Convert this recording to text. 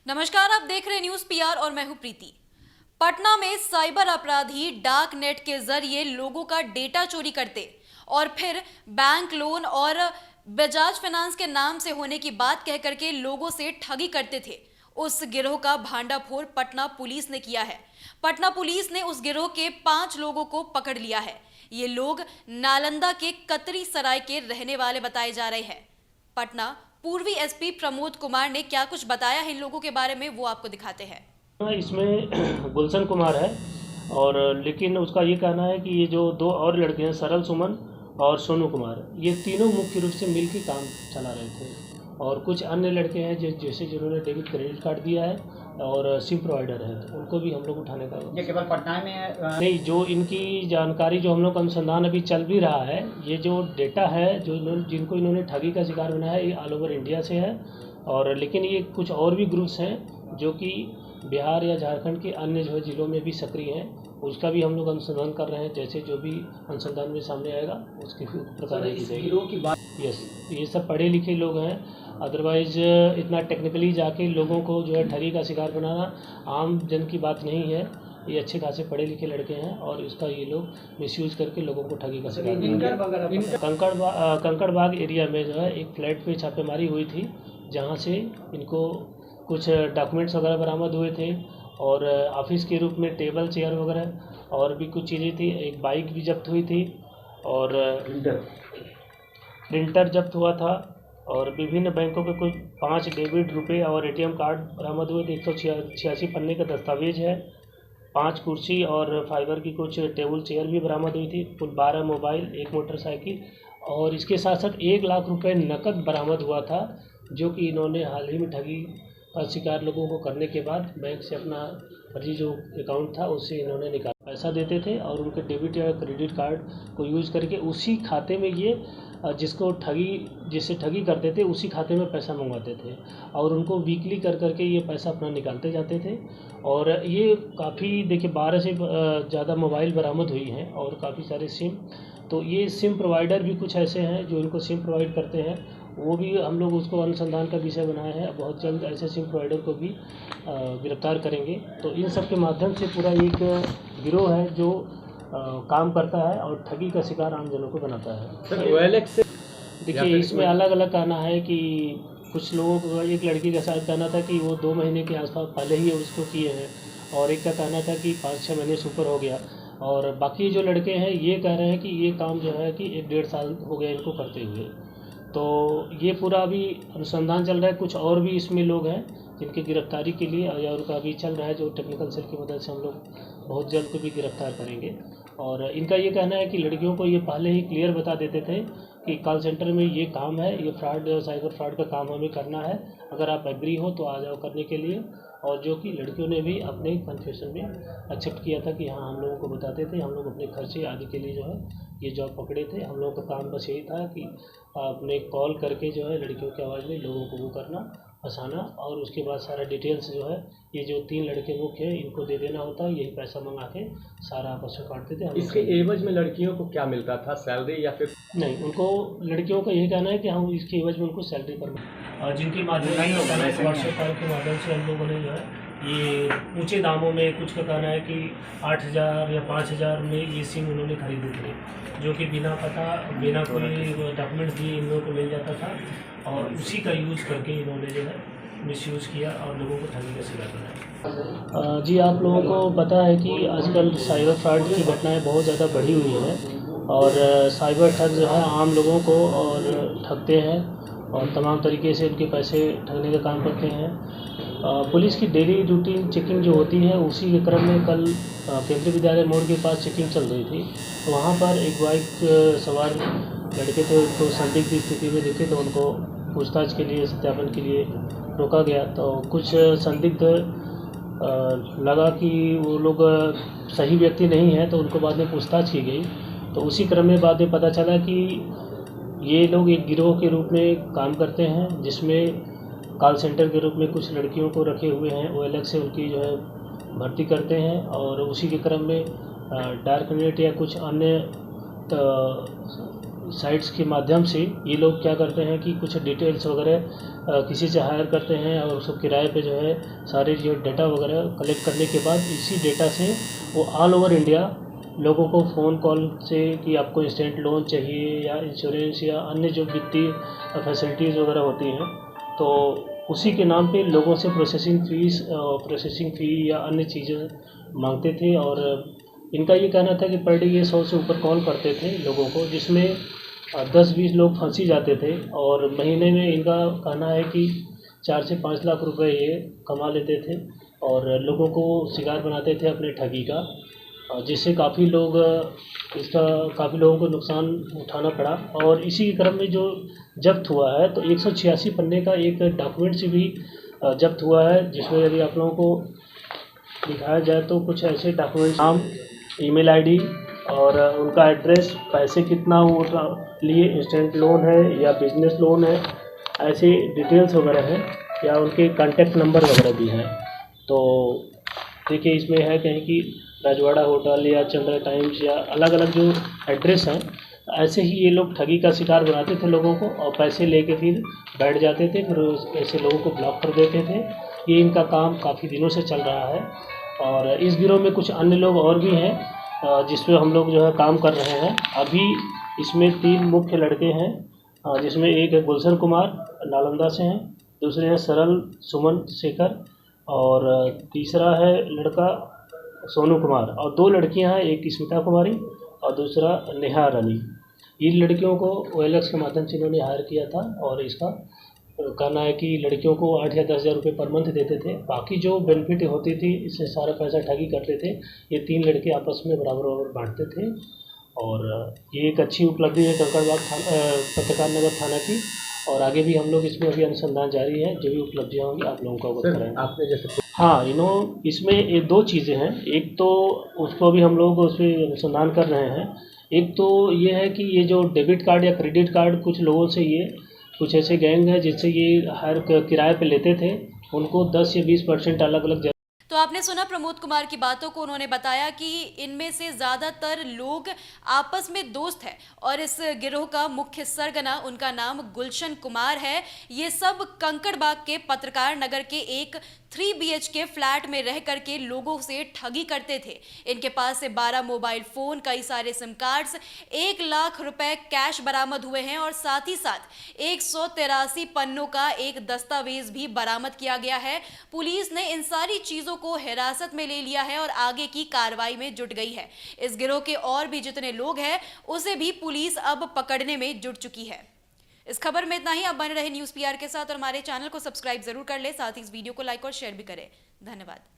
नमस्कार, आप देख रहे न्यूज पीआर और मैं हूं प्रीति। पटना में साइबर अपराधी डार्क नेट के जरिए लोगों का डेटा चोरी करते और फिर बैंक लोन और बजाज फाइनेंस के नाम से होने की बात कह करके लोगों से ठगी करते थे। उस गिरोह का भांडाफोड़ पटना पुलिस ने किया है। पटना पुलिस ने उस गिरोह के 5 लोगों को पकड़ लिया है। ये लोग नालंदा के कतरी सराय के रहने वाले बताए जा रहे हैं। पटना पूर्वी एसपी प्रमोद कुमार ने क्या कुछ बताया है इन लोगों के बारे में, वो आपको दिखाते हैं। इसमें गुलशन कुमार है और लेकिन उसका ये कहना है कि ये जो 2 और लड़के हैं, सरल सुमन और सोनू कुमार, ये तीनों मुख्य रूप से मिलकर काम चला रहे थे। और कुछ अन्य लड़के हैं जैसे जिन्होंने डेबिट क्रेडिट कार्ड दिया है और सिम प्रोवाइडर है, तो उनको भी हम लोग उठाने का ये केवल पटना में नहीं, जो इनकी जानकारी, जो हम लोग का अनुसंधान अभी चल भी रहा है, ये जो डेटा है जो जिनको इन्होंने ठगी का शिकार बनाया है, ये ऑल ओवर इंडिया से है। और लेकिन ये कुछ और भी ग्रुप्स हैं जो कि बिहार या झारखंड के अन्य जो है जिलों में भी सक्रिय हैं, उसका भी हम लोग अनुसंधान कर रहे हैं। जैसे जो भी अनुसंधान में सामने आएगा उसकी प्रकार की बात। यस, ये सब पढ़े लिखे लोग हैं। अदरवाइज इतना टेक्निकली जाके लोगों को जो है ठगी का शिकार बनाना आम जन की बात नहीं है। ये अच्छे खासे पढ़े लिखे लड़के हैं और इसका ये लोग मिसयूज करके लोगों को ठगी का शिकार बनाना। कंकड़ बाग एरिया में जो है एक फ्लैट पे छापेमारी हुई थी, जहाँ से इनको कुछ डॉक्यूमेंट्स वगैरह बरामद हुए थे और ऑफिस के रूप में टेबल चेयर वगैरह और भी कुछ चीज़ें थी। एक बाइक भी जब्त हुई थी और प्रिंटर जब्त हुआ था और विभिन्न बैंकों के कुछ 5 डेबिट रुपए और एटीएम कार्ड बरामद हुए थे। 186 पन्ने का दस्तावेज है, 5 कुर्सी और फाइबर की कुछ टेबल चेयर भी बरामद हुई थी। कुल 12 मोबाइल, 1 मोटरसाइकिल और इसके साथ साथ 1 लाख रुपए नकद बरामद हुआ था, जो कि इन्होंने हाल ही में ठगी का शिकार लोगों को करने के बाद बैंक से अपना फर्जी जो अकाउंट था उससे इन्होंने निकाला। पैसा देते थे और उनके डेबिट या क्रेडिट कार्ड को यूज़ करके उसी खाते में ये जिससे ठगी करते थे उसी खाते में पैसा मंगवाते थे और उनको वीकली कर करके ये पैसा अपना निकालते जाते थे। और ये काफ़ी देखिए 12 से ज़्यादा मोबाइल बरामद हुई हैं और काफ़ी सारे सिम। तो ये सिम प्रोवाइडर भी कुछ ऐसे हैं जो इनको सिम प्रोवाइड करते हैं, वो भी हम लोग उसको अनुसंधान का विषय बनाए हैं। बहुत जल्द ऐसे सिम प्रोवाइडर को भी गिरफ्तार करेंगे। तो इन सब के माध्यम से पूरा एक गिरोह है जो काम करता है और ठगी का शिकार आम जनों को बनाता है। देखिए, इसमें अलग अलग कहना है कि कुछ लोगों को, एक लड़की का साथ कहना था कि वो 2 महीने के आसपास पहले ही उसको किए हैं और एक का कहना था कि 5-6 महीने से ऊपर हो गया। और बाकी जो लड़के हैं ये कह रहे हैं कि ये काम जो है कि 1-1.5 साल हो गया इनको करते हुए। तो ये पूरा अभी अनुसंधान चल रहा है। कुछ और भी इसमें लोग हैं जिनकी गिरफ्तारी के लिए या उनका अभी चल रहा है, जो टेक्निकल सेल की मदद से हम लोग बहुत जल्द को भी गिरफ्तार करेंगे। और इनका ये कहना है कि लड़कियों को ये पहले ही क्लियर बता देते थे कि कॉल सेंटर में ये काम है, ये फ्रॉड, साइबर फ्रॉड का काम हमें करना है, अगर आप एग्री हो तो आ जाओ करने के लिए। और जो कि लड़कियों ने भी अपने कन्फेशन में एक्सेप्ट किया था कि हाँ, हम लोगों को बताते थे, हम लोग अपने खर्चे आदि के लिए जो है ये जॉब पकड़े थे। हम लोगों का काम बस यही था कि अपने कॉल करके जो है लड़कियों की आवाज़ में लोगों को वो करना, फंसाना और उसके बाद सारा डिटेल्स जो है ये जो 3 लड़के मुख्य हैं इनको दे देना होता है। यही पैसा मंगा के सारा आपस में काटते थे। इसके एवज में लड़कियों को क्या मिलता था, सैलरी या फिर? नहीं, उनको लड़कियों का यही कहना है कि हम इसके एवज में उनको सैलरी पर और जिनके माध्यम से व्हाट्सएप कॉल के माध्यम से हम लोगों ने जो है ये ऊंचे दामों में, कुछ का कहना है कि 8,000 या 5,000 में ये सिम उन्होंने खरीदे थे, जो कि बिना पता, बिना कोई डॉक्यूमेंट्स दिए इन लोगों को मिल जाता था और उसी का यूज़ करके इन्होंने जो है मिसयूज़ किया और लोगों को ठगी का शिकार बनाया। जी, आप लोगों को पता है कि आजकल साइबर फ्रॉड की घटनाएं बहुत ज़्यादा बढ़ी हुई हैं और साइबर ठग जो है आम लोगों को और ठगते हैं और तमाम तरीके से उनके पैसे ठगने का काम करते हैं। पुलिस की डेली रूटीन चेकिंग जो होती है, उसी के क्रम में कल केंद्रीय विद्यालय मोड़ के पास चेकिंग चल रही थी। तो वहाँ पर एक बाइक सवार लड़के थे, उनको संदिग्ध स्थिति में दिखे तो उनको पूछताछ के लिए, सत्यापन के लिए रोका गया। तो कुछ संदिग्ध लगा कि वो लोग सही व्यक्ति नहीं है, तो उनको बाद में पूछताछ की गई। तो उसी क्रम में बाद में पता चला कि ये लोग एक गिरोह के रूप में काम करते हैं, जिसमें कॉल सेंटर के रूप में कुछ लड़कियों को रखे हुए हैं, वो अलग से उनकी जो है भर्ती करते हैं और उसी के क्रम में डार्क नेट या कुछ अन्य साइट्स के माध्यम से ये लोग क्या करते हैं कि कुछ डिटेल्स वगैरह किसी से हायर करते हैं और उसको किराए पे जो है सारे जो डाटा वगैरह कलेक्ट करने के बाद इसी डेटा से वो ऑल ओवर इंडिया लोगों को फ़ोन कॉल से कि आपको इंस्टेंट लोन चाहिए या इंश्योरेंस या अन्य जो वित्तीय फैसिलिटीज़ वगैरह होती हैं, तो उसी के नाम पे लोगों से प्रोसेसिंग फ़ी या अन्य चीज़ें मांगते थे। और इनका ये कहना था कि पर डे ये 100 से ऊपर कॉल करते थे लोगों को, जिसमें 10-20 लोग फंसी जाते थे और महीने में इनका कहना है कि 4 से 5 लाख रुपए ये कमा लेते थे और लोगों को शिकार बनाते थे अपने ठगी का, जिससे काफ़ी लोगों को नुकसान उठाना पड़ा। और इसी के क्रम में जो जब्त हुआ है तो 186 पन्ने का एक डॉक्यूमेंट्स भी जब्त हुआ है, जिसमें यदि आप लोगों को दिखाया जाए तो कुछ ऐसे डॉक्यूमेंट्स, नाम, ईमेल आईडी और उनका एड्रेस, पैसे कितना वो लिए, इंस्टेंट लोन है या बिजनेस लोन है, ऐसे डिटेल्स वगैरह हैं या उनके कांटेक्ट नंबर वगैरह भी हैं। तो देखिए इसमें है कहीं कि राजवाड़ा होटल या चंद्रा टाइम्स या अलग अलग जो एड्रेस हैं, ऐसे ही ये लोग ठगी का शिकार बनाते थे लोगों को और पैसे लेके फिर बैठ जाते थे, फिर ऐसे लोगों को ब्लॉक कर देते थे। ये इनका काम काफ़ी दिनों से चल रहा है और इस गिरोह में कुछ अन्य लोग और भी हैं जिसमें हम लोग जो है काम कर रहे हैं। अभी इसमें 3 मुख्य लड़के हैं, जिसमें एक है गुलशन कुमार, नालंदा से हैं, दूसरे हैं सरल सुमन शेखर और तीसरा है लड़का सोनू कुमार और 2 लड़कियां हैं, एक स्मिता कुमारी और दूसरा नेहा रानी। इन लड़कियों को OLX के माध्यम से इन्होंने हायर किया था और इसका कहना है कि लड़कियों को 8 या 10 हज़ार रुपये पर मंथ देते थे, बाकी जो बेनिफिट होती थी इससे सारा पैसा ठगी करते थे। ये 3 लड़के आपस में बराबर बांटते थे और ये एक अच्छी उपलब्धि है कंकड़बाग पत्रकार नगर थाना की और आगे भी हम लोग इसमें अभी अनुसंधान जारी है, जो भी उपलब्धियाँ होंगी आप लोगों को अवगत कराएंगे। आपने जैसे हाँ, इसमें ये 2 चीज़ें हैं। एक तो उसको अभी हम लोग उस पर अनुसंधान कर रहे हैं। एक तो ये है कि ये जो डेबिट कार्ड या क्रेडिट कार्ड कुछ लोगों से ये कुछ ऐसे गैंग है जिससे ये हर किराए पे लेते थे, उनको 10 या 20% अलग अलग। तो आपने सुना प्रमोद कुमार की बातों को। उन्होंने बताया कि इनमें से ज़्यादातर लोग आपस में दोस्त हैं और इस गिरोह का मुख्य सरगना, उनका नाम गुलशन कुमार है। ये सब कंकड़बाग के पत्रकार नगर के एक 3 BHK फ्लैट में रह करके लोगों से ठगी करते थे। इनके पास से 12 मोबाइल फ़ोन, कई सारे सिम कार्ड्स, 1 लाख रुपए कैश बरामद हुए हैं और साथ ही साथ 183 पन्नों का एक दस्तावेज भी बरामद किया गया है। पुलिस ने इन सारी चीज़ों को हिरासत में ले लिया है और आगे की कार्रवाई में जुट गई है। इस गिरोह के और भी जितने लोग हैं उसे भी पुलिस अब पकड़ने में जुट चुकी है। इस खबर में इतना ही। आप बने रहे न्यूज़ PR के साथ और हमारे चैनल को सब्सक्राइब जरूर कर ले, साथ ही इस वीडियो को लाइक और शेयर भी करें। धन्यवाद।